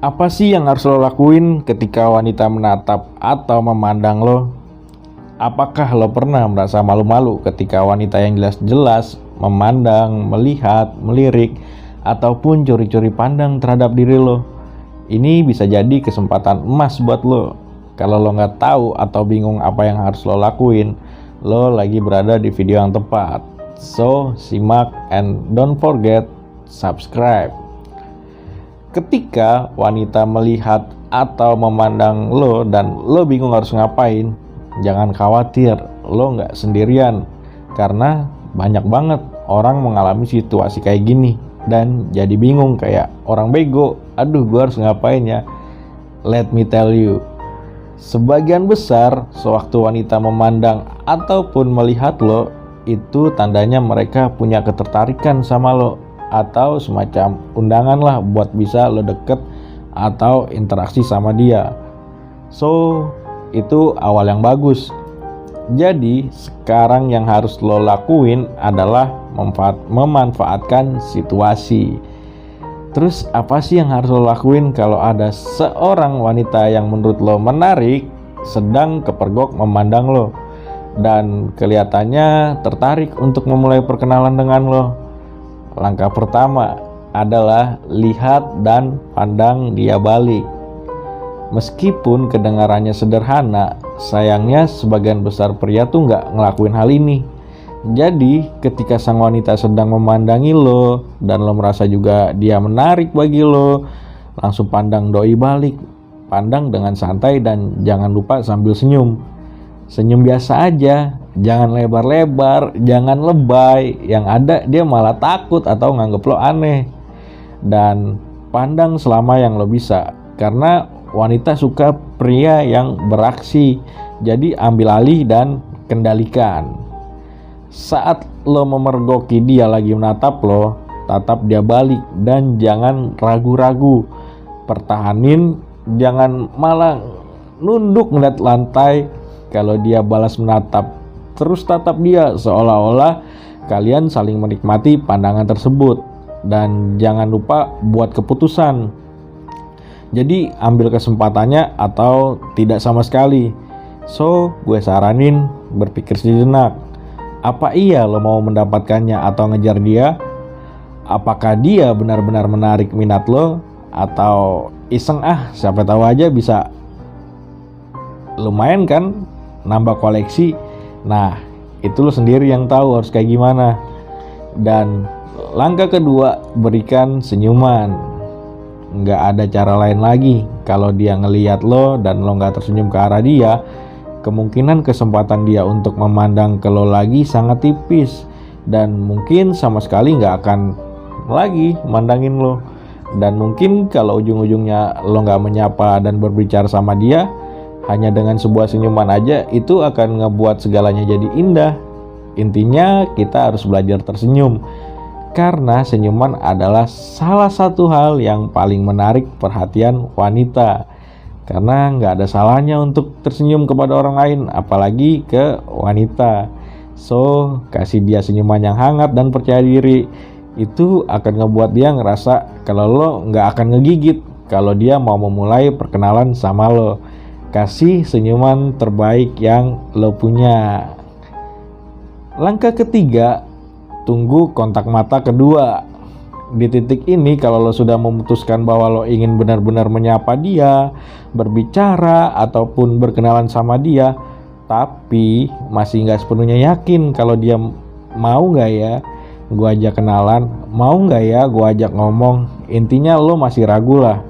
Apa sih yang harus lo lakuin ketika wanita menatap atau memandang lo? Apakah lo pernah merasa malu-malu ketika wanita yang jelas-jelas memandang, melihat, melirik, ataupun curi-curi pandang terhadap diri lo? Ini bisa jadi kesempatan emas buat lo. Kalau lo nggak tahu atau bingung apa yang harus lo lakuin, lo lagi berada di video yang tepat. So, simak and don't forget subscribe. Ketika wanita melihat atau memandang lo dan lo bingung harus ngapain, jangan khawatir, lo nggak sendirian. Karena banyak banget orang mengalami situasi kayak gini dan jadi bingung kayak orang bego. Aduh, gue harus ngapain ya? Let me tell you, sebagian besar sewaktu wanita memandang ataupun melihat lo, itu tandanya mereka punya ketertarikan sama lo, atau semacam undangan lah buat bisa lo deket atau interaksi sama dia. So, itu awal yang bagus. Jadi, sekarang yang harus lo lakuin adalah memanfaatkan situasi. Terus apa sih yang harus lo lakuin kalau ada seorang wanita yang menurut lo menarik sedang kepergok memandang lo dan kelihatannya tertarik untuk memulai perkenalan dengan lo? Langkah pertama adalah lihat dan pandang dia balik. Meskipun kedengarannya sederhana, sayangnya sebagian besar pria tuh nggak ngelakuin hal ini. Jadi ketika sang wanita sedang memandangi lo dan lo merasa juga dia menarik bagi lo, langsung pandang doi balik. Pandang dengan santai dan jangan lupa sambil senyum. Senyum biasa aja, jangan lebar-lebar, jangan lebay. Yang ada dia malah takut atau nganggep lo aneh. Dan pandang selama yang lo bisa, karena wanita suka pria yang beraksi. Jadi ambil alih dan kendalikan. Saat lo memergoki dia lagi menatap lo, tatap dia balik dan jangan ragu-ragu. Pertahanin, jangan malah nunduk ngeliat lantai. Kalau dia balas menatap, terus tatap dia seolah-olah kalian saling menikmati pandangan tersebut. Dan jangan lupa buat keputusan. Jadi ambil kesempatannya atau tidak sama sekali. So, gue saranin berpikir sejenak. Apa iya lo mau mendapatkannya atau ngejar dia? Apakah dia benar-benar menarik minat lo? Atau iseng siapa tahu aja bisa lumayan kan nambah koleksi. Nah, itu lo sendiri yang tahu harus kayak gimana. Dan langkah kedua, berikan senyuman. Nggak ada cara lain lagi. Kalau dia ngelihat lo dan lo nggak tersenyum ke arah dia, kemungkinan kesempatan dia untuk memandang ke lo lagi sangat tipis. Dan mungkin sama sekali nggak akan lagi mandangin lo. Dan mungkin kalau ujung-ujungnya lo nggak menyapa dan berbicara sama dia, hanya dengan sebuah senyuman aja itu akan ngebuat segalanya jadi indah. Intinya kita harus belajar tersenyum, karena senyuman adalah salah satu hal yang paling menarik perhatian wanita. Karena nggak ada salahnya untuk tersenyum kepada orang lain, apalagi ke wanita. So, kasih dia senyuman yang hangat dan percaya diri. Itu akan ngebuat dia ngerasa kalau lo nggak akan ngegigit kalau dia mau memulai perkenalan sama lo. Kasih senyuman terbaik yang lo punya. Langkah ketiga, tunggu kontak mata kedua. Di titik ini kalau lo sudah memutuskan bahwa lo ingin benar-benar menyapa dia, berbicara ataupun berkenalan sama dia, tapi masih nggak sepenuhnya yakin kalau dia mau nggak ya gue ajak kenalan, mau nggak ya gue ajak ngomong, intinya lo masih ragu lah.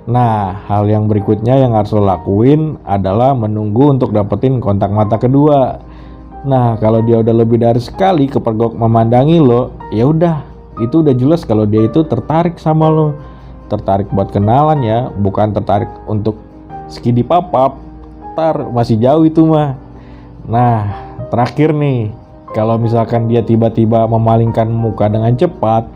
Nah, hal yang berikutnya yang harus lo lakuin adalah menunggu untuk dapetin kontak mata kedua. Nah, kalau dia udah lebih dari sekali kepergok memandangi lo, ya udah, itu udah jelas kalau dia itu tertarik sama lo. Tertarik buat kenalan ya, bukan tertarik untuk skidi papap. Ntar masih jauh itu mah. Nah, terakhir nih, kalau misalkan dia tiba-tiba memalingkan muka dengan cepat,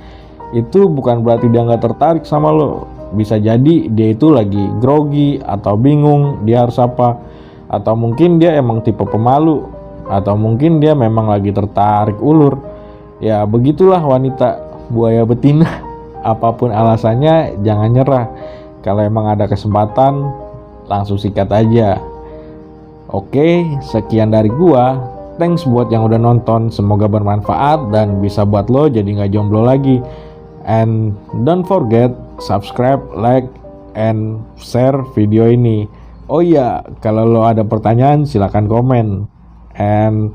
itu bukan berarti dia nggak tertarik sama lo. Bisa jadi dia itu lagi grogi atau bingung dia harus apa. Atau mungkin dia emang tipe pemalu. Atau mungkin dia memang lagi tertarik ulur. Ya begitulah wanita buaya betina. Apapun alasannya jangan nyerah. Kalau emang ada kesempatan, langsung sikat aja. Oke, sekian dari gua. Thanks buat yang udah nonton. Semoga bermanfaat dan bisa buat lo jadi nggak jomblo lagi. And don't forget subscribe, like, and share video ini. Oh iya, kalau lo ada pertanyaan silahkan komen. And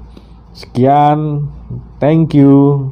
sekian, thank you.